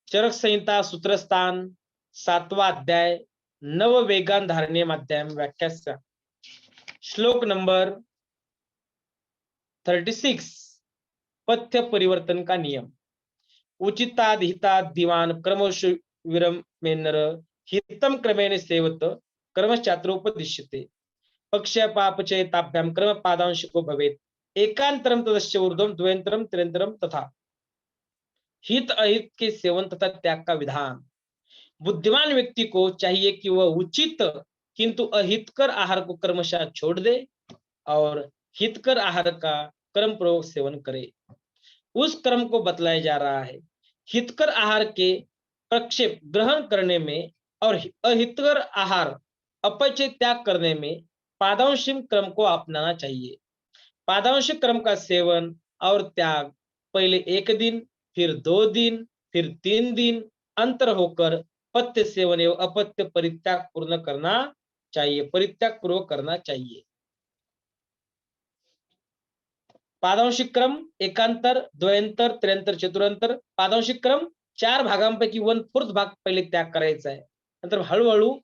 चरक संहिता सूत्रस्थान 7वां अध्याय नव वेगान धारणीय माध्यम व्याख्या श्लोक नंबर 36 पथ्य परिवर्तन का नियम। उचिताद हिताद दीवान क्रमश विरमेनर हितम क्रमेण सेवत कर्मश्चात्रोपदिश्यते पक्ष पापचयताभ्याम क्रम पादांशको भवेत एकांतरम तदस्य ऊर्ध्वम द्वयंतरम त्र्यंतरम तथा हित अहित के सेवन तथा त्याग का विधान। बुद्धिमान व्यक्ति को चाहिए कि वह उचित किंतु अहितकर आहार को क्रमशः छोड़ दे और हितकर आहार का कर्म पूर्वक सेवन करे। उस क्रम को बतलाया जा रहा है। हितकर आहार के प्रक्षेप ग्रहण करने में और अहितकर आहार अपचय त्याग करने में पादांशिक क्रम को अपनाना चाहिए। पादांशिक क्रम का सेवन और त्याग पहले 1 दिन, फिर 2 दिन, फिर 3 दिन अंतर होकर पथ्य सेवन एवं अपत्य परित्याग पूर्ण करना चाहिए, परित्याग पूर्वक करना चाहिए। पादांशिक क्रम एकांतर, द्वयंतर, त्र्यंतर, चतुरंतर। पादांशिक क्रम 4 भागांपैकी 1/4 भाग पहिले त्याग करायचा आहे, नंतर हळूहळू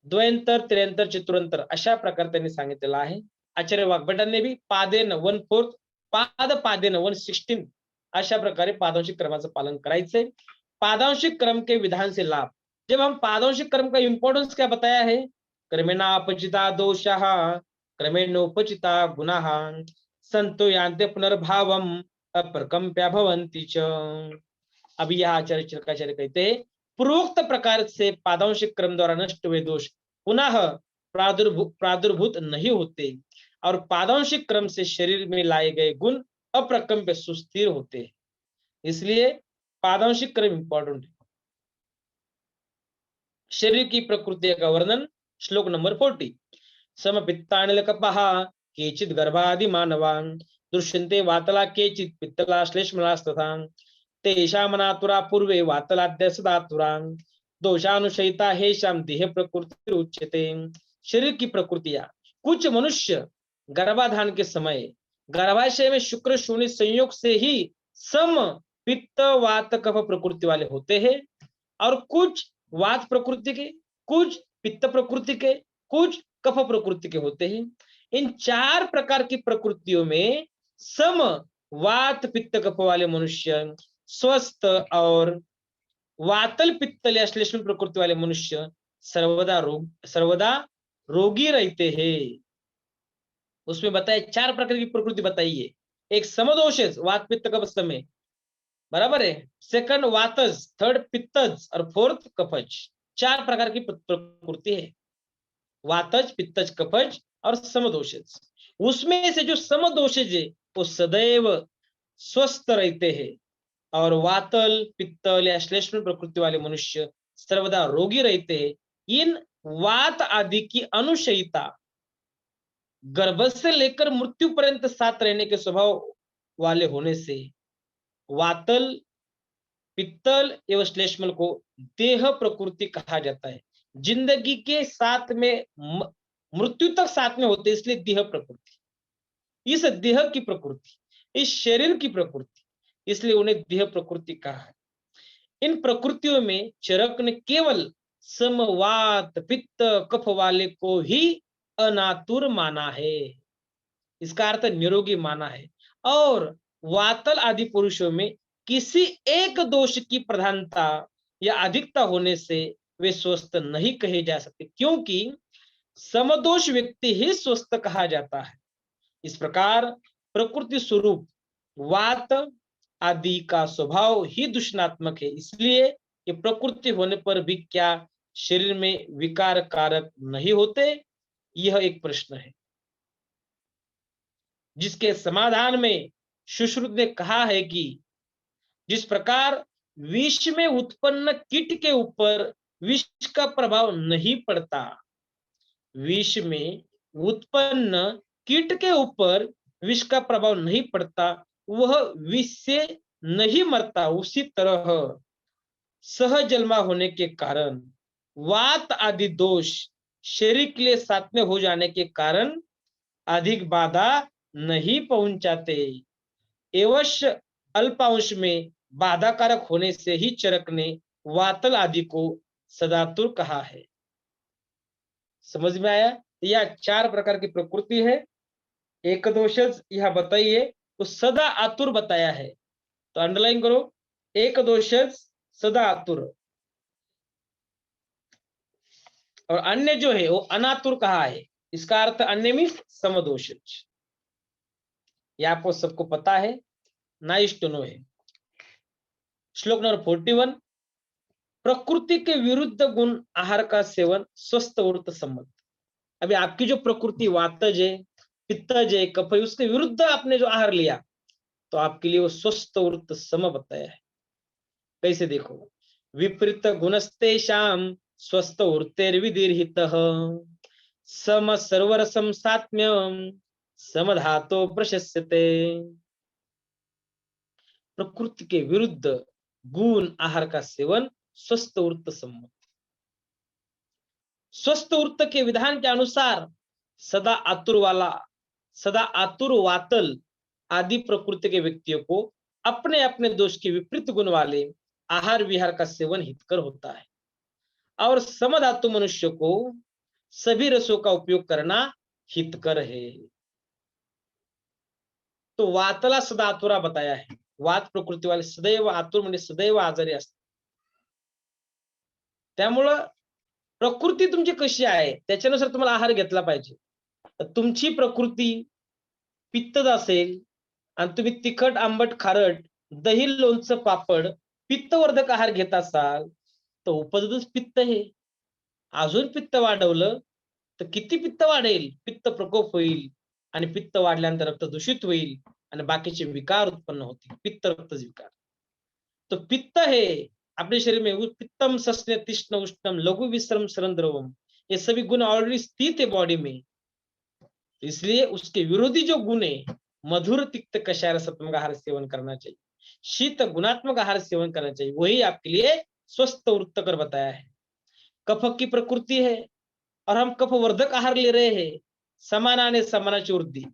द्वयंतर, त्र्यंतर, चतुरंतर अशा प्रकारे त्यांनी सांगितलेलं आहे। आचार्य वाग्भटांनी भी पादेन 1/4, पादेन 1/16 अशा प्रकारे पादांशिक क्रमाचं पालन करायचंय। पादांशिक क्रम के विधान से लाभ। जब हम पादांशिक क्रम का इंपॉर्टेंस क्या बताया है, क्रमेणापचिता दोषाः क्रमेणोपचिता गुणाः संतो यान्ते पुनर्भावम अप्रकंप्या भवन्ति च। अभी यह आचार्य चरकाचार्य कहते हैं पूर्वोक्त प्रकार से पादांशिक क्रम द्वारा नष्ट हुए दोष पुनः प्रादुर्भूत नहीं होते और पादांशिक क्रम से शरीर में लाए गए गुण अप्रकंप्य सुस्थिर होते हैं। इसलिए पादांशिक क्रम इंपॉर्टेंट है। शरीर की प्रकृति का वर्णन श्लोक नंबर 40। समपित्तानिल कपः केचित् गर्भादि मानवान् दृश्यन्ते वातला केचित् पित्तला श्लेष्मलास्तथा तेषामनातुरा पूर्वे वातलाद्य सदातुरान् दोषानुशयिता हेषां देह प्रकृति उच्यते। शरीर की प्रकृतियां। कुछ मनुष्य गर्भाधान के समय गर्भाशय में शुक्र शून्य संयोग से ही सम पित्त वात कफ प्रकृति वाले होते हैं और कुछ वात प्रकृति के, कुछ पित्त प्रकृति के, कुछ कफ प्रकृति के होते हैं। इन 4 प्रकार की प्रकृतियों में सम वात पित्त कफ वाले मनुष्य स्वस्थ और वातल पित्तल या श्लेष्म प्रकृति वाले मनुष्य सर्वदा रोगी रहते हैं। उसमें बताए 4 प्रकार की प्रकृति बताई है। एक समदोषज वात पित्त कफ समय, बराबर है। सेकंड वातज, थर्ड पित्तज और फोर्थ कफज। 4 प्रकार की प्रकृति है, वातज, पित्तज, कफज और समदोषज। उसमें से जो समदोषज है वो सदैव स्वस्थ रहते हैं और वातल पित्तल या श्लेष्म प्रकृति वाले मनुष्य सर्वदा रोगी रहते हैं। इन वात आदि की अनुशयिता गर्भ से लेकर मृत्यु पर्यंत साथ रहने के स्वभाव वाले होने से वातल पित्तल एवं श्लेष्मल को देह प्रकृति कहा जाता है। जिंदगी के साथ में मृत्यु तक साथ में होते, इसलिए देह प्रकृति। इस देह की प्रकृति, इस शरीर की प्रकृति, इसलिए उन्हें देह प्रकृति कहा है। इन प्रकृतियों में चरक ने केवल समवात पित्त कफ वाले को ही अनातुर माना है, इसका अर्थ निरोगी माना है। और वातल आदि पुरुषों में किसी एक दोष की प्रधानता या अधिकता होने से वे स्वस्थ नहीं कहे जा सकते, क्योंकि समदोष व्यक्ति ही स्वस्थ कहा जाता है। इस प्रकार प्रकृति स्वरूप वात आदि का स्वभाव ही दूषणात्मक है, इसलिए ये प्रकृति होने पर भी क्या शरीर में विकार कारक नहीं होते, यह एक प्रश्न है जिसके समाधान में सुश्रुत ने कहा है कि जिस प्रकार विष में उत्पन्न कीट के ऊपर विष का प्रभाव नहीं पड़ता, विष में उत्पन्न कीट के ऊपर विष का प्रभाव नहीं पड़ता, वह विष से नहीं मरता, उसी तरह सहजन्मा होने के कारण वात आदि दोष शरीर के लिए साथ में हो जाने के कारण अधिक बाधा नहीं पहुंचाते। एवश अल्पांश में बाधाकारक होने से ही चरक ने वातल आदि को सदातुर कहा है। समझ में आया? यह 4 प्रकार की प्रकृति है। एक दोषज यह बताइए, तो सदा आतुर बताया है, तो अंडरलाइन करो, एक दोषज सदा आतुर, और अन्य जो है वो अनातुर कहा है। इसका अर्थ अन्य मीन्स समदोषज। ये आपको सबको पता है, नाइस टू नो है। श्लोक नंबर 41, प्रकृति के विरुद्ध गुण आहार का सेवन स्वस्थ वृत्त सम्मत। अभी आपकी जो प्रकृति वातज है, पित्तज है, कफ है, उसके विरुद्ध आपने जो आहार लिया तो आपके लिए वो स्वस्थ वृत्त सम बताया है। कैसे देखो, विपरीत गुणस्तेषाम स्वस्थ वृत्तेर्विदीर्हित सम सर्वरसम सात्म्यम समधातो प्रशस्यते। प्रकृति के विरुद्ध गुण आहार का सेवन स्वस्थ वृत्त सम्मत। स्वस्थ वृत्त के विधान के अनुसार सदा आतुर वाला, सदा आतुर वातल आदि प्रकृति के व्यक्तियों को अपने अपने दोष के विपरीत गुण वाले आहार विहार का सेवन हितकर होता है, और समधातु मनुष्य को सभी रसों का उपयोग करना हितकर है। तो वातला सदा आतुरा बताया है। वात प्रकृती वाले सदैव आतुर म्हणजे सदैव आजारी असतात. त्यामुळं प्रकृती तुमची कशी आहे त्याच्यानुसार तुम्हाला आहार घेतला पाहिजे. तर तुमची प्रकृती पित्तच असेल आणि तुम्ही तिखट, आंबट, खारट, दही, लोणचं, पापड, पित्तवर्धक आहार घेत असाल तर उपजतच पित्त हे. अजून पित्त वाढवलं तर किती पित्त वाढेल? पित्त प्रकोप होईल आणि पित्त वाढल्यानंतर रक्त दूषित होईल आणि बाकीचे विकार उत्पन्न होतील. पित्त रक्तज विकार. तो पित्त है अपने शरीर में, पित्तम सस्ने तीक्ष्ण उष्णम लघु विश्रम शरण, ये सभी गुण ऑलरेडी स्थित है बॉडी में, इसलिए उसके विरोधी जो गुण है, मधुर तिक्त कषाय रसात्मक आहार सेवन करना चाहिए, शीत गुणात्मक आहार सेवन करना चाहिए, वही आपके लिए स्वस्थ वृत्त कर बताया है। कफ की प्रकृति है और हम कफवर्धक आहार ले रहे हैं, समानाने समानाची वृद्धि,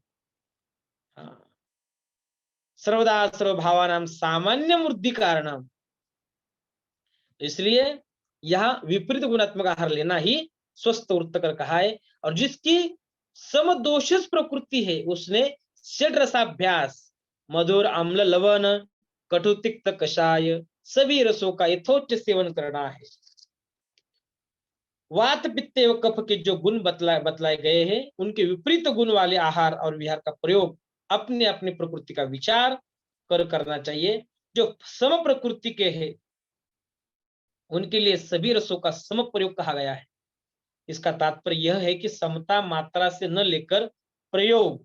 सर्वदा सर्व भावानाम सामान्य वृद्धि कारणम, इसलिए यह विपरीत गुणात्मक आहार लेना ही स्वस्थ वृत्त कर कहा है। और जिसकी समदोषज प्रकृति है उसने षड रसाभ्यास, मधुर, अम्ल, लवण, कटु, तिक्त, कषाय सभी रसों का यथोचित सेवन करना है। वात, पित्त एवं कफ के जो गुण बतलाए गए हैं उनके विपरीत गुण वाले आहार और विहार का प्रयोग अपने अपने प्रकृति का विचार कर करना चाहिए। जो सम प्रकृति के हैं उनके लिए सभी रसों का सम प्रयोग कहा गया है। इसका तात्पर्य यह है कि समता मात्रा से न लेकर प्रयोग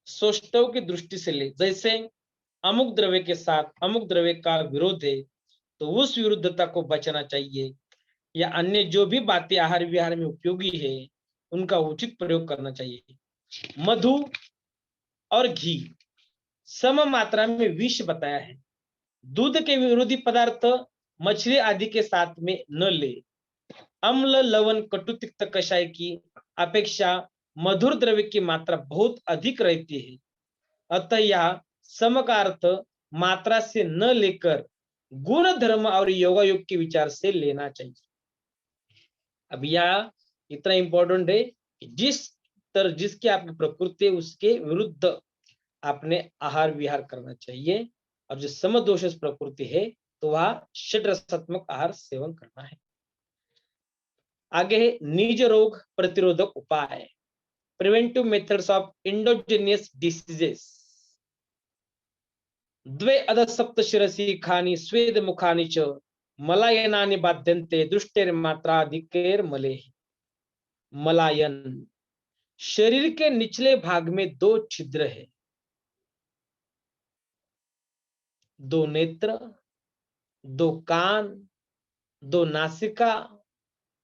सौष्ठव की दृष्टि से ले। जैसे अमुक द्रव्य के साथ अमुक द्रव्य का विरोध है तो उस विरुद्धता को बचना चाहिए, या अन्य जो भी बातें आहार विहार में उपयोगी है उनका उचित प्रयोग करना चाहिए। मधु और घी सम मात्रा में विष बताया है। दूध के विरोधी पदार्थ मछली आदि के साथ में न ले। अम्ल, लवण, कटु, तिक्त, कषाय की अपेक्षा मधुर द्रव्य की मात्रा बहुत अधिक रहती है, अतः यह सम का अर्थ मात्रा से न लेकर गुण, धर्म और योगायोग के विचार से लेना चाहिए। अब यह इतना इंपॉर्टेंट है कि जिसकी आपकी प्रकृति है उसके विरुद्ध आपने आहार विहार करना चाहिए, और जो समदोष प्रकृति है तो वह षड रसात्मक आहार सेवन करना है। आगे है निज रोग प्रतिरोधक उपाय, प्रिवेंटिव मेथड्स ऑफ इंडोजेनियस डिसीजेस। द्वे अधसप्त शिरसी खानी स्वेद मुखानि च मलायनानि बाध्यन्ते दृष्टेर्मात्राधिकेर मले। मलायन, शरीर के निचले भाग में 2 छिद्र है, 2 नेत्र, 2 कान, 2 नासिका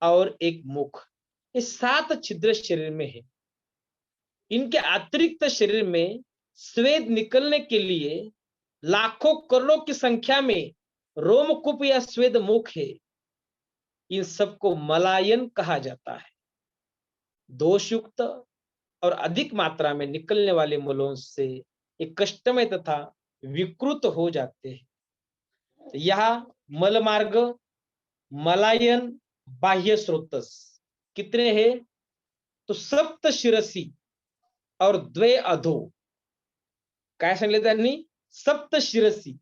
और 1 मुख, ये 7 छिद्र शरीर में है। इनके अतिरिक्त शरीर में स्वेद निकलने के लिए लाखों करोड़ों की संख्या में रोमकूप या स्वेद मुख है। इन सबको मलायन कहा जाता है। दोषयुक्त और अधिक मात्रा में निकलने वाले मलों से ये कष्टमय तथा विकृत हो जाते हैं। यहाँ मल मार्ग, मलायन, बाह्य स्रोतस कितने हैं? तो सप्त शिरसी और द्वे अधो. काय सांगितलं त्यांनी? सप्त शिरसी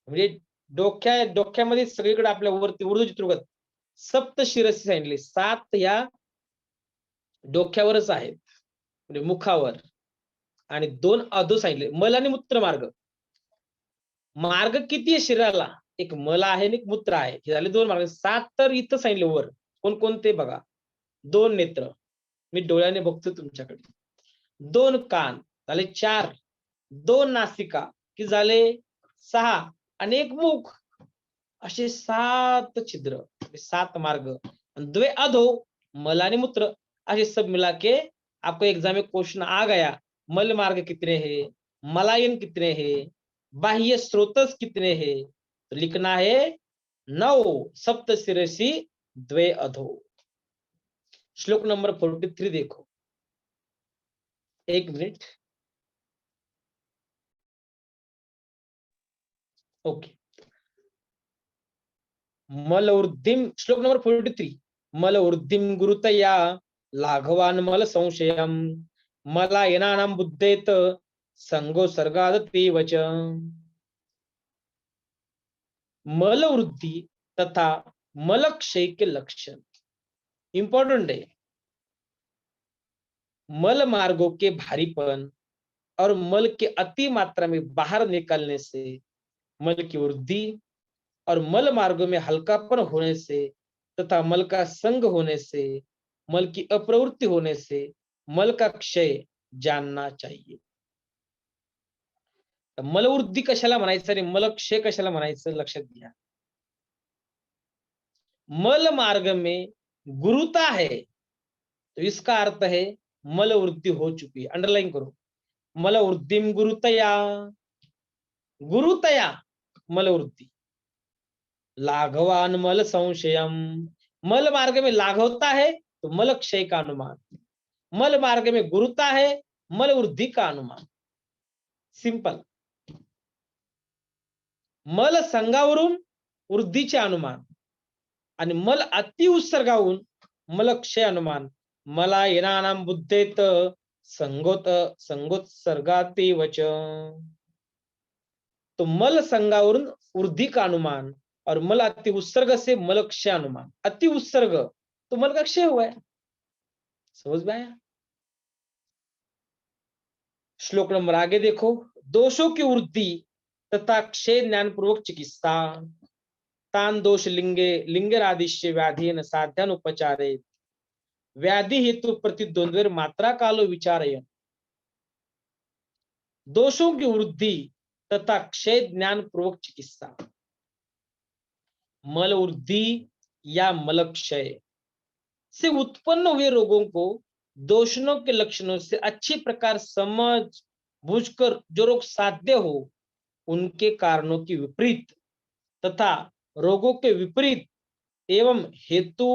म्हणजे डोक्यामध्ये सगळीकडे आपल्या वरती ऊर्ध्व चित्रगत सप्त शिरसी सांगितले. 7 या डोक्यावरच आहेत म्हणजे मुखावर आणि 2 अधो सांगितले. मल आणि मूत्र मार्ग. मार्ग किती आहे शरीराला? एक मल आहे आणि एक मूत्र आहे. हे झाले 2 मार्ग. 7 तर इथं सांगितले वर. कोणकोणते बघा. 2 नेत्र. मी डोळ्याने बघतो तुमच्याकडे. 2 कान झाले 4. 2 नासिका की झाले 6 आणि 1 मुख. असे 7 छिद्र, 7 मार्ग. द्वे अधो मल आणि मूत्र. ऐसे सब मिला के आपको एग्जाम में क्वेश्चन आ गया. मल मार्ग कितने हैं? मलायन कितने हैं? बाह्य स्रोतस कितने हैं? तो लिखना है 9 सप्त शिरसी द्वे अधो. श्लोक नंबर 43 देखो. 1 मिनिट. ओके. मल ऊर्ध्वं श्लोक नंबर 43. मल ऊर्ध्वं गुरुतया लाघवान मल संशयम मला येनानाम बुद्धेत संगो सर्गादती वच. मल वृद्धि तथा मल क्षय के लक्षण इंपॉर्टेंट है. मल मार्गों के भारीपन और मल के अति मात्रा में बाहर निकालने से मल की वृद्धि और मल मार्गों में हल्कापन होने से तथा मल का संग होने से मल की अप्रवृत्ति होने से मल का क्षय जानना चाहिए. मलवृद्धी कशाला म्हणायचं आणि मलक्षय कशाला म्हणायचं लक्षात घ्या. मल मार्ग में गुरुता है तो इसका अर्थ है मल वृद्धि हो चुकी है. अंडरलाइन करो. मल वृद्धिम गुरुतया, गुरुतया मल वृद्धि. लाघवान मल संशयम, मल मार्ग में लाघवता है तो मल क्षय का अनुमान. मल मार्ग में गुरुता है मल वृद्धि का अनुमान. सिंपल. मल संगावरून वृद्धीचे अनुमान आणि मल अति उत्सर्गावरून मल क्षय अनुमान. मला येनानाम बुद्धेत संगोत्सर्गाती वच. तो मल संगावरून वृद्धि का अनुमान और मल अति उत्सर्ग से मल क्षय अनुमान. अति उत्सर्ग तो मल का क्षय हुआ है. समझ में आया? श्लोक नंबर आगे देखो. दोषों की वृद्धि तथा क्षय ज्ञान पूर्वक चिकित्सा. तान दोष लिंगे लिंगरादिश्य व्याधीन साध्यान उपचारे व्याधि हेतु प्रतिद्वंद्वेर मात्रा कालो विचारय. दोषों की वृद्धि तथा क्षय ज्ञान पूर्वक चिकित्सा. मल वृद्धि या मल क्षय से उत्पन्न हुए रोगों को दोषणों के लक्षणों से अच्छी प्रकार समझ बूझकर जो रोग साध्य हो उनके कारणों की विपरीत तथा रोगों के विपरीत एवं हेतु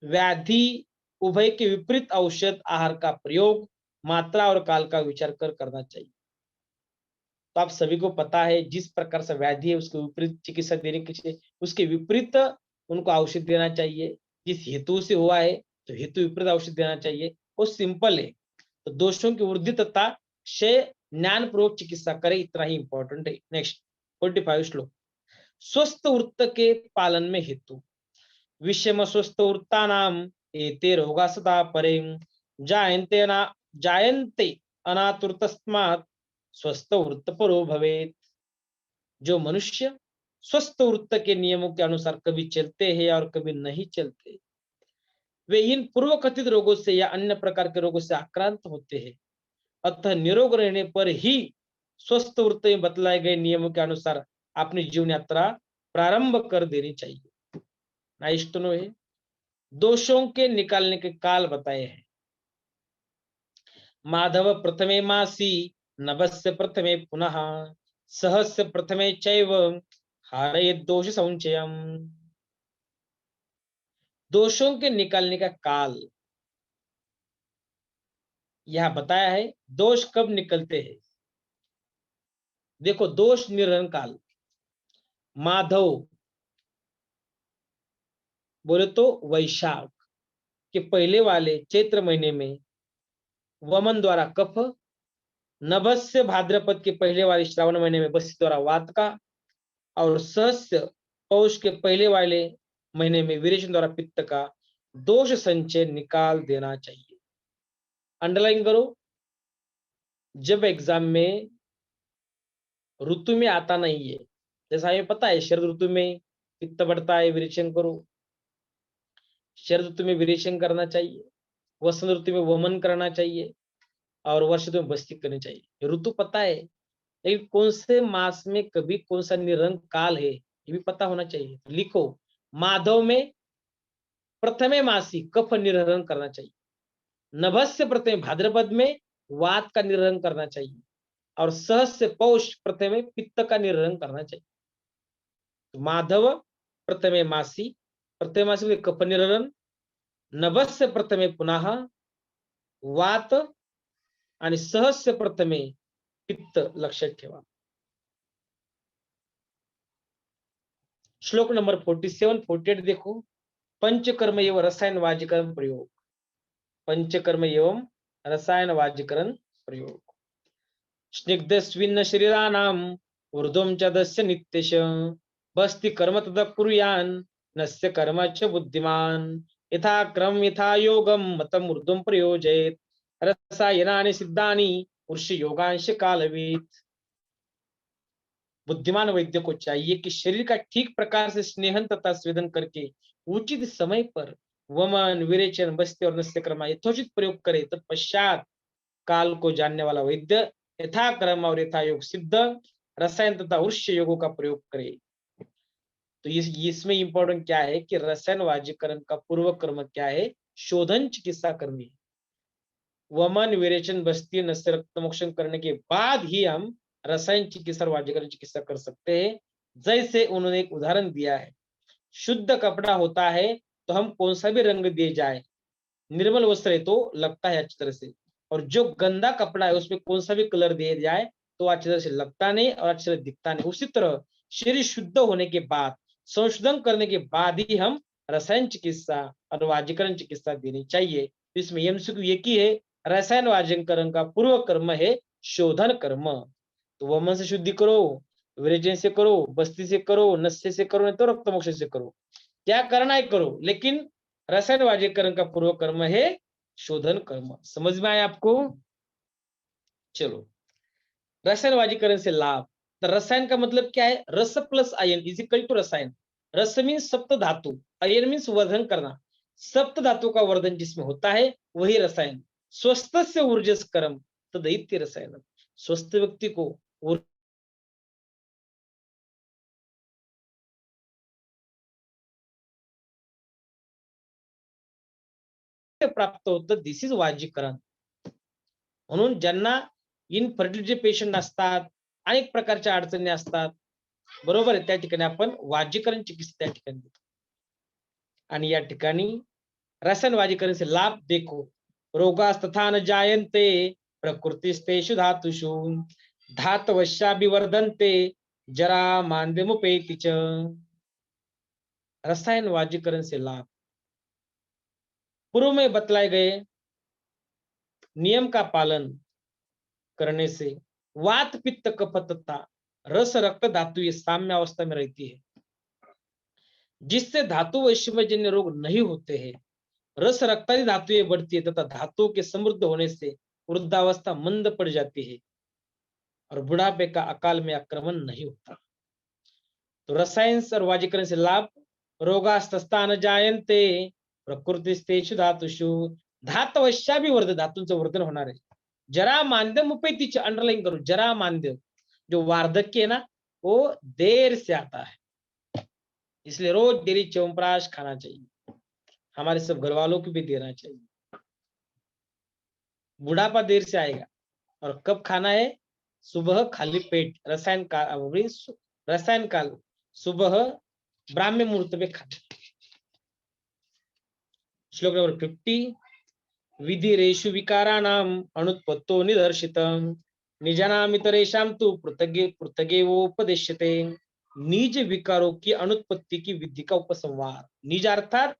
व्याधि उभय के विपरीत औषध आहार का प्रयोग मात्रा और काल का विचार कर करना चाहिए. तो आप सभी को पता है जिस प्रकार से व्याधि है उसके विपरीत चिकित्सा देने के लिए उसके विपरीत उनको औषध देना चाहिए. जिस हेतु से हुआ है तो हेतु विपरीत औषध देना चाहिए. वो सिंपल है. तो दोषों की वृद्धि तथा क्षय ज्ञान पूर्वक चिकित्सा करे इतना ही इंपॉर्टेंट है. नेक्स्ट 45 श्लोक. स्वस्थ वृत्त के पालन में हेतु. विषम स्वस्थ वृत्तानाम एते रोगा सदा परे जायन्ते अनातुरतस्मात् स्वस्थ वृत्त परो भवेत. जो मनुष्य स्वस्थ वृत्त के नियमों के अनुसार कभी चलते हैं और कभी नहीं चलते वे इन पूर्व कथित रोगों से या अन्य प्रकार के रोगों से आक्रांत होते हैं. अतः निरोग रहने पर ही स्वस्थ वृत्त में बतलाए गए नियमों के अनुसार अपनी जीवन यात्रा प्रारंभ कर देनी चाहिए. नाइस टू नो है. दोषों के निकालने के काल बताए हैं. माधव प्रथमे मासी नभस्य प्रथमे पुनः सहस्य प्रथमे चैव हारयेत् दोष संचयम. दोषों के निकालने का काल यह बताया है. दोष कब निकलते हैं? देखो दोष निरन काल माधव बोले तो वैशाख के पहले वाले चैत्र महीने में, वमन द्वारा कफ, नभस्य भाद्रपद के पहले वाले श्रावण महीने में बस्ती द्वारा वात का, और सहस्य पौष के पहले वाले महीने में विरेचन द्वारा पित्त का दोष संचय निकाल देना चाहिए। अंडरलाइन करो, जब एग्जाम में ऋतु में आता नहीं है, जैसा हमें पता है शरद ऋतु में पित्त बढ़ता है, विरेचन करो, शरद ऋतु में विरेचन करना चाहिए, वसंत ऋतु में वमन करना चाहिए, और वर्ष ऋतु में बस्ती करनी चाहिए। ऋतु पता है, लेकिन कौन से मास में कभी कौन सा निरंक काल है ये भी पता होना चाहिए। लिखो, माधव में प्रथमे मासी कफ निर्हरण करना चाहिए, नभस्य प्रथमे भाद्रपद में वात का निर्हरण करना चाहिए, और सहस्य पौष प्रथमे पित्त का निर्हरण करना चाहिए। तो माधव प्रथमे मासी, प्रथमे मासी में कफ निर्हरण, नभस्य प्रथमे पुनः वात, आणि सहस्य प्रथमे पित्त लक्षात ठेवा। श्लोक नंबर 47 48 देखो, पंचकर्म एवं रसायन वाजीकरण प्रयोग, पंचकर्म एवं रसायन वाजीकरण प्रयोग। स्निग्धस्विन्न शरीराणाम ऊर्ध्वं च दस्य नित्यश, बस्ति कर्म तद कुर्यान् नस्य कर्म च बुद्धिमान, यथा क्रम यथा योगम मतम ऊर्ध्वं प्रयोजयेत्, रसायनानि सिद्धानि पुरुष योगांश कालवेत्। बुद्धिमान वैद्य को चाहिए कि शरीर का ठीक प्रकार से स्नेहन तथा स्वेदन करके उचित समय पर वमन, विरेचन, बस्ती और नस्य कर्म यथोचित प्रयोग करे। तत्पश्चात काल को जानने वाला वैद्य यथा कर्म और यथा योग सिद्ध रसायन तथा उष्य योगों का प्रयोग करे। तो इसमें इंपॉर्टेंट क्या है कि रसायन वाजीकरण का पूर्व कर्म क्या है? शोधन चिकित्सा करनी। वमन, विरेचन, बस्ती, नस्य, रक्त मोक्षण करने के बाद ही हम रसायन चिकित्सा और वाजीकरण चिकित्सा कर सकते हैं। जैसे उन्होंने एक उदाहरण दिया है, शुद्ध कपड़ा होता है तो हम कौन सा भी रंग दिए जाए, निर्मल वस्त्र है तो लगता है अच्छी तरह से, और जो गंदा कपड़ा है उसमें कौन सा भी कलर दिया जाए तो अच्छी तरह से लगता नहीं और अच्छी तरह दिखता नहीं। उसी तरह शरीर शुद्ध होने के बाद, संशोधन करने के बाद ही हम रसायन चिकित्सा और वाजीकरण चिकित्सा देनी चाहिए। इसमें एमसीक्यू एक ही है, रसायन वाजीकरण का पूर्व कर्म है शोधन कर्म। तो वमन से शुद्धि करो, विरेचन से करो, बस्ती से करो, नस्य से करो, नहीं तो रक्त मोक्ष से करो, क्या करना है करो, लेकिन रसायन वाजीकरण का पूर्व कर्म है शोधन कर्म। समझ में आया आपको? चलो, रसायन वाजीकरण से लाभ। तो रसायन का मतलब क्या है? रस प्लस आयन इज इक्वल टू रसायन। रस मीन्स सप्त धातु, आयन मीन्स वर्धन करना। सप्त धातु का वर्धन जिसमें होता है वही रसायन। स्वस्थ से ऊर्जस कर्म तदैत्य रसायन। स्वस्थ व्यक्ति को प्राप्त होतं, दिस इज वाजीकरण। म्हणून ज्यांना इनफर्टिलिटी पेशंट असतात, अनेक प्रकारच्या अडचणी असतात, बरोबर आहे, त्या ठिकाणी आपण वाजीकरण चिकित्सा त्या ठिकाणी देतो। आणि या ठिकाणी रसायन वाजीकरण से लाभ देखो, रोगास्तथा न जायन्ते प्रकृतिस्तेषु धातुषु, धातवश्याभिवर्धन्ते जरा मान्द्यमुपेति च। रसायन वाजीकरण से लाभ, पूर्व में बतलाए गए नियम का पालन करने से वात, पित्त, कफ तथा रस, रक्त, धातु ये साम्य अवस्था में रहती है, जिससे धातु वैषम्यजन्य रोग नहीं होते हैं। रस, रक्तादि धातुएं बढ़ती है तथा धातुओं के समृद्ध होने से वृद्धावस्था मंद पड़ जाती है और बुढ़ापे का अकाल में आक्रमण नहीं होता। तो रसायन और वाजीकरण से लाभ, रोगास्तस्ता न जायन्ते प्रकृतिस्तेषु धातुषु, धातवश्याभिवर्धन, धातूंचं वर्धन होणार आहे। जरा मांद्यम उपेतीचे अंडरलाइन करो, जरा मांद्य, जो वार्धक्य है ना वो देर से आता है, इसलिए रोज डेली च्यवनप्राश खाना चाहिए, हमारे सब घर वालों को भी देना चाहिए। बुढ़ापा देर से आएगा, और कब खाना है? सुबह खाली पेट, रसायन काल सुबह ब्राह्मी मुहूर्त में खाना। श्लोक नंबर 50, विधिरेषु विकाराणाम अनुत्पत्तो निदर्शितम्, निजानामितरेषां तु पृथगेवोपदिश्यते, निज विकारों की अनुत्पत्ति की विधि का उपसंहार। निज अर्थात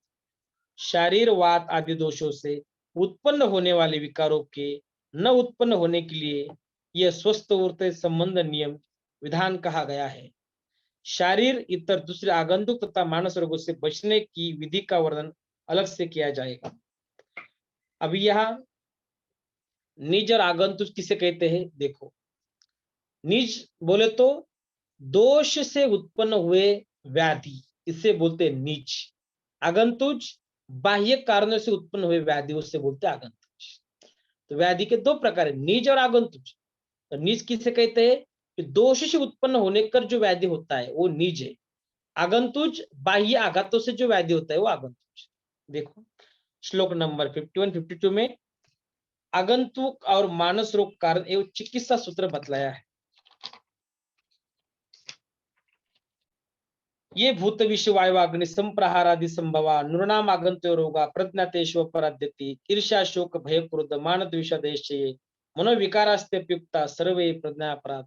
शारीरवात आदि दोषों से उत्पन्न होने वाले विकारों के न उत्पन्न होने के लिए यह स्वस्थ वृत्त संबंध नियम विधान कहा गया है। शारीर इतर दूसरे आगंतुक तथा मानस रोगों से बचने की विधि का वर्णन अलग से किया जाएगा। अभी यहाँ निज और आगंतुक किसे कहते हैं देखो। निज बोले तो दोष से उत्पन्न हुए व्याधि, इसे बोलते हैं निज। आगंतुज बाह्य कारणों से उत्पन्न हुए व्याधि, उससे बोलते हैं आगंतुज। तो व्याधि के दो प्रकार है, निज और आगंतुज। तो निज किसे कहते हैं कि दोष से उत्पन्न होने कर जो व्याधि होता है वो निज है। आगंतुज बाह्य आघातों से जो व्याधि होता है वो आगंतुज। देखो श्लोक नंबर 51 52 में आगंतुक और मानस रोग कारण एवं चिकित्सा सूत्र बतलाया है। ये भूत विश्व वायुवाग्नि संप्रहारादि संभवा नृणाम आगंत्यो रोगा प्रज्ञातेष्व पराध्यति ईर्ष्या शोक भय क्रोध मान द्वेषादेश मनोविकारास्त्यप्युक्ता सर्वे प्रज्ञापराध।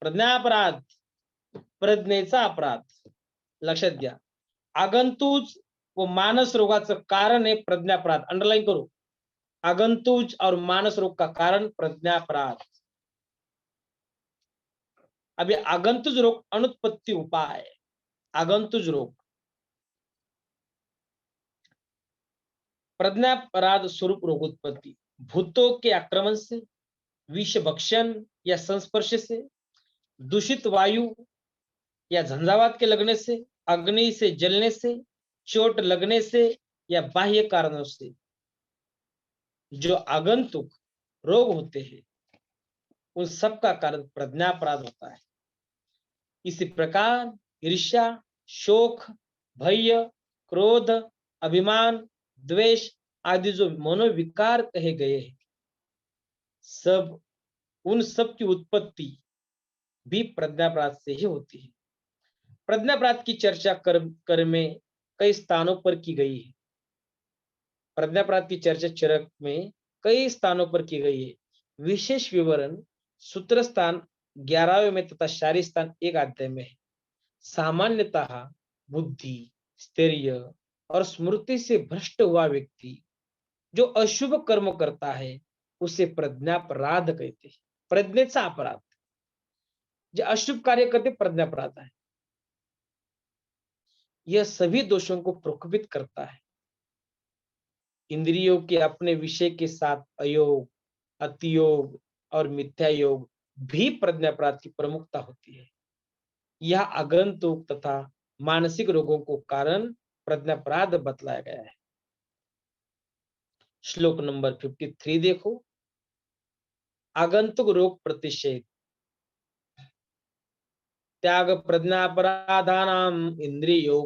प्रज्ञापराध प्रज्ञेचा अपराध लक्षात घ्या। आगंतुज व मानस रोगाचं कारण आहे प्रज्ञापराध, अंडरलाइन करू। आगंतुज और मानस रोग का कारण प्रज्ञापराध। अभी आगंतुज रोग अनुत्पत्ति उपाय। आगंतुज रोग प्रज्ञापराध स्वरूप रोग उत्पत्ति भूतों के आक्रमण से, विष भक्षण या संस्पर्श से, दूषित वायु या झंझावात के लगने से, अग्नि से जलने से, चोट लगने से या बाह्य कारणों से जो आगंतुक रोग होते हैं उन सब का कारण प्रज्ञापराध होता है। इसी प्रकार ईर्ष्या, शोक, भय, क्रोध, अभिमान, द्वेष आदि जो मनोविकार कहे गए हैं, सब उन सब की उत्पत्ति भी प्रज्ञापराध से ही होती है। प्रज्ञापराध की चर्चा कर में कई स्थानों पर की गई है। प्रज्ञापराध की चर्चा चरक में कई स्थानों पर की गई है। विशेष विवरण सूत्र स्थान 11वें में तथा शारी स्थान 1 अध्याय में है। सामान्यतः बुद्धि, स्थैर्य और स्मृति से भ्रष्ट हुआ व्यक्ति जो अशुभ कर्म करता है उसे प्रज्ञापराध कहते हैं। प्रज्ञेचा अपराध, जो अशुभ कार्य करते प्रज्ञापराध है। यह सभी दोषों को प्रकोपित करता है। इंद्रियों के अपने विषय के साथ अयोग, अतियोग और मिथ्या योग भी प्रज्ञापराध की प्रमुखता होती है। यह आगंतुक तथा मानसिक रोगों को कारण प्रज्ञापराध बतलाया गया है। श्लोक नंबर 53 देखो। आगंतुक रोग प्रतिषेध त्याग प्रज्ञापराधानाम इंद्रियों